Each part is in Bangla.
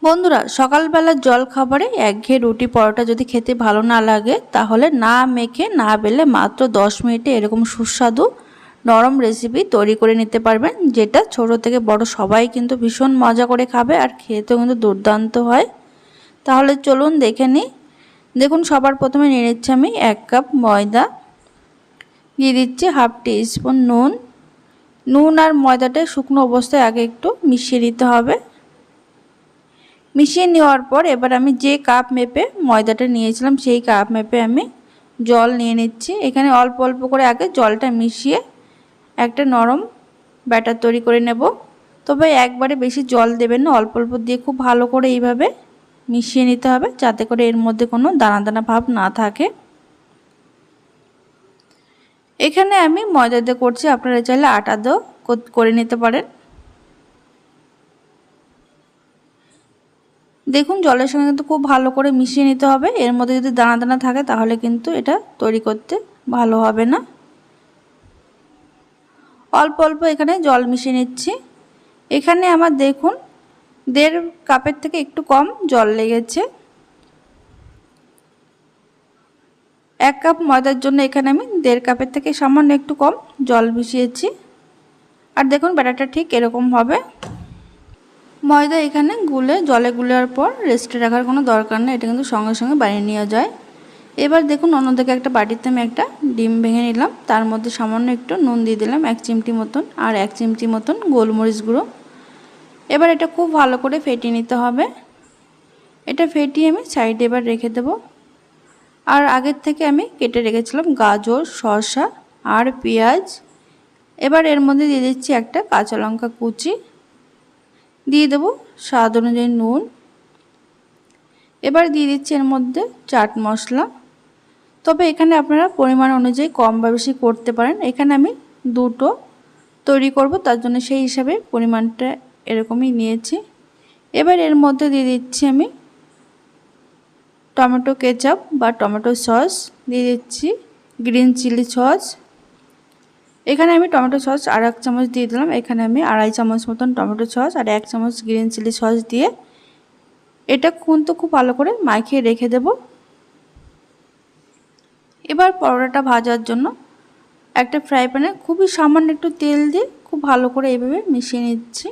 বন্ধুরা, সকালবেলার জলখাবারে একঘেয়ে রুটি পরোটা যদি খেতে ভালো না লাগে, তাহলে না মেখে না বেলে মাত্র 10 মিনিটে এরকম সুস্বাদু নরম রেসিপি তৈরি করে নিতে পারবেন, যেটা ছোট থেকে বড় সবাই কিন্তু ভীষণ মজা করে খাবে আর খেতেও কিন্তু দুর্দান্ত হয়। তাহলে চলুন দেখে নিই। দেখুন, সবার প্রথমে নিয়ে নিচ্ছি আমি 1 কাপ ময়দা, দিয়ে দিচ্ছি হাফ টিস্পুন নুন আর ময়দাটা শুকনো অবস্থায় আগে একটু মিশিয়ে নিতে হবে। মিশিয়ে নেওয়ার পর এবার আমি যে কাপ মেপে ময়দাটা নিয়েছিলাম সেই কাপ মেপে আমি জল নিয়ে নিচ্ছি। এখানে অল্প অল্প করে আগে জলটা মিশিয়ে একটা নরম ব্যাটার তৈরি করে নেব। তবে একবারে বেশি জল দেবেন না, অল্প অল্প দিয়ে খুব ভালো করে এইভাবে মিশিয়ে নিতে হবে, যাতে করে এর মধ্যে কোনো দানা দানা ভাব না থাকে। এখানে আমি ময়দা দিয়ে করছি, আপনারা চাইলে আটা দিয়েও করে নিতে পারেন। দেখুন, জলের সঙ্গে কিন্তু খুব ভালো করে মিশিয়ে নিতে হবে। এর মধ্যে যদি দানা দানা থাকে তাহলে কিন্তু এটা তৈরি করতে ভালো হবে না। অল্প অল্প এখানে জল মিশিয়ে নিচ্ছি। এখানে আমার দেখুন 1.5 কাপের থেকে একটু কম জল লেগেছে। 1 কাপ ময়দার জন্য এখানে আমি 1.5 কাপের থেকে সামান্য একটু কম জল মিশিয়েছি। আর দেখুন ব্যাটারটা ঠিক এরকম হবে। ময়দা এখানে জলে গুলার পর রেস্টে রাখার কোনো দরকার নেই, এটা কিন্তু সঙ্গে সঙ্গে বানিয়ে নেওয়া যায়। এবার দেখুন, অন্যদিকে একটা বাটিতে আমি একটা ডিম ভেঙে নিলাম, তার মধ্যে সামান্য একটু নুন দিয়ে দিলাম 1 চিমটি মতন, আর 1 চিমটি মতন গোলমরিচ গুঁড়ো। এবার এটা খুব ভালো করে ফেটিয়ে নিতে হবে। এটা ফেটিয়ে আমি সাইডে এবার রেখে দেব। আর আগের থেকে আমি কেটে রেখেছিলাম গাজর, শসা আর পেঁয়াজ। এবার এর মধ্যে দিয়ে দিচ্ছি একটা কাঁচা লঙ্কা কুচি, দিয়ে দেবো স্বাদ অনুযায়ী নুন। এবার দিয়ে দিচ্ছি এর মধ্যে চাট মশলা। তবে এখানে আপনারা পরিমাণ অনুযায়ী কম বা বেশি করতে পারেন। এখানে আমি 2টো তৈরি করব, তার জন্য সেই হিসাবে পরিমাণটা এরকমই নিয়েছি। এবার এর মধ্যে দিয়ে দিচ্ছি আমি টমেটো কেচাপ বা টমেটো সস, দিয়ে দিচ্ছি গ্রিন চিলি সস। এখানে আমি টমেটো সস আর 1 চামচ দিয়ে দিলাম। এখানে আমি 2.5 চামচ মতন টমেটো সস আর 1 চামচ গ্রিন চিলি সস দিয়ে এটা কিন্তু খুব ভালো করে মাখিয়ে রেখে দেব। এবার পরোটাটা ভাজার জন্য একটা ফ্রাই প্যানে খুবই সামান্য একটু তেল দিয়ে খুব ভালো করে এইভাবে মিশিয়ে নিচ্ছি।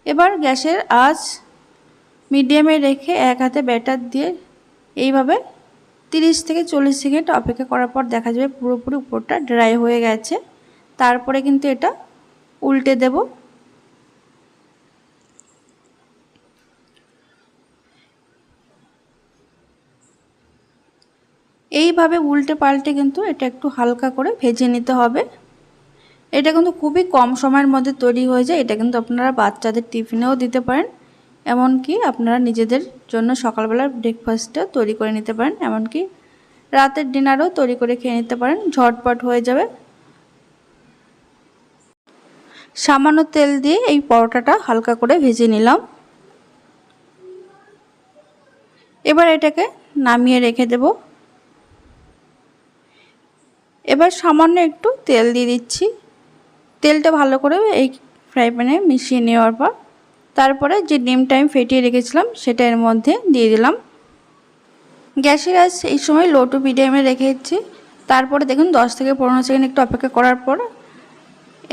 এবার গ্যাসের আঁচ মিডিয়ামে রেখে এক হাতে ব্যাটার দিয়ে এইভাবে 30 থেকে 40 সেকেন্ড অপেক্ষা করার পর দেখা যাবে পুরোপুরি উপরটা ড্রাই হয়ে গেছে। তারপরে কিন্তু এটা উল্টে দেব। এইভাবে উল্টে পাল্টে কিন্তু এটা একটু হালকা করে ভেজে নিতে হবে। এটা কিন্তু খুবই কম সময়ের মধ্যে তৈরি হয়ে যায়। এটা কিন্তু আপনারা বাচ্চাদের টিফিনেও দিতে পারেন, এমনকি আপনারা নিজেদের জন্য সকালবেলার ব্রেকফাস্টও তৈরি করে নিতে পারেন, এমনকি রাতের ডিনারও তৈরি করে খেয়ে নিতে পারেন, ঝটপট হয়ে যাবে। সামান্য তেল দিয়ে এই পরোটাটা হালকা করে ভেজে নিলাম। এবার এটাকে নামিয়ে রেখে দেব। এবার সামান্য একটু তেল দিয়ে দিচ্ছি। তেলটা ভালো করে এই ফ্রাই প্যানে মিশিয়ে নেওয়ার পর তারপরে যে ডিমটা আমি ফেটিয়ে রেখেছিলাম সেটা এর মধ্যে দিয়ে দিলাম। গ্যাসের আঁচ এই সময় লো টু মিডিয়ামে রেখেছি। তারপরে দেখুন 10 থেকে 15 সেকেন্ড একটু অপেক্ষা করার পর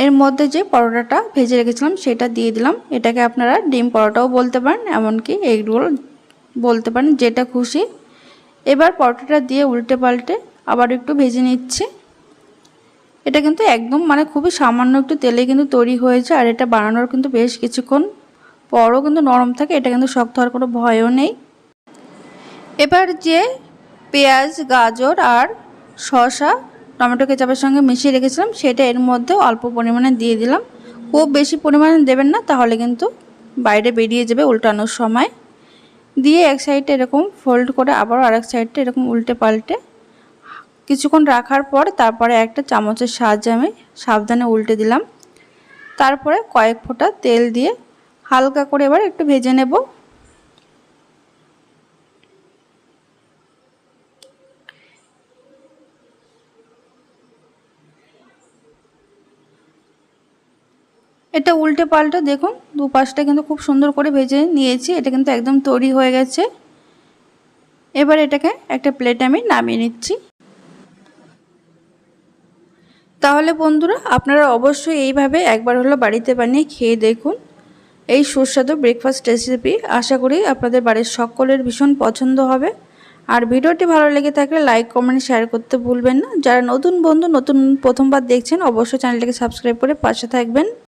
এর মধ্যে যে পরোটাটা ভেজে রেখেছিলাম সেটা দিয়ে দিলাম। এটাকে আপনারা ডিম পরোটাও বলতে পারেন, এমনকি এগ রোল বলতে পারেন, যেটা খুশি। এবার পরোটাটা দিয়ে উল্টে পাল্টে আবার একটু ভেজে নিচ্ছি। এটা কিন্তু একদম খুবই সামান্য একটু তেলে কিন্তু তৈরি হয়েছে, আর এটা বানানোর কিন্তু বেশ কিছুক্ষণ পরও কিন্তু নরম থাকে, এটা কিন্তু শক্ত হওয়ার কোনো ভয়ও নেই। এবার যে পেঁয়াজ, গাজর আর শসা টমেটো কেচাপের সঙ্গে মিশিয়ে রেখেছিলাম সেটা এর মধ্যে অল্প পরিমাণে দিয়ে দিলাম। খুব বেশি পরিমাণে দেবেন না, তাহলে কিন্তু বাইরে বেরিয়ে যাবে উল্টানোর সময়। দিয়ে এক সাইডটা এরকম ফোল্ড করে আবার আরেক সাইডটা এরকম উল্টে পাল্টে কিছুক্ষণ রাখার পর তারপরে একটা চামচের সাহায্যে আমি সাবধানে উল্টে দিলাম। তারপরে কয়েক ফোঁটা তেল দিয়ে হালকা করে এবার একটু ভেজে নেব। এটা উল্টে পাল্টে দেখুন দুপাশটা কিন্তু খুব সুন্দর করে ভেজে নিয়েছি। এটা কিন্তু একদম তৈরি হয়ে গেছে। এবার এটাকে একটা প্লেটে আমি নামিয়ে নিচ্ছি। তাহলে বন্ধুরা আপনারা অবশ্যই এইভাবে একবার হলো বাড়িতে বানিয়ে খেয়ে দেখুন এই সুস্বাদু ব্রেকফাস্ট রেসিপি। আশা করি আপনাদের বাড়ির সকলের ভীষণ পছন্দ হবে। আর ভিডিওটি ভালো লেগে থাকলে লাইক কমেন্ট শেয়ার করতে ভুলবেন না। যারা নতুন বন্ধু প্রথমবার দেখছেন অবশ্যই চ্যানেলটিকে সাবস্ক্রাইব করে পাশে থাকবেন।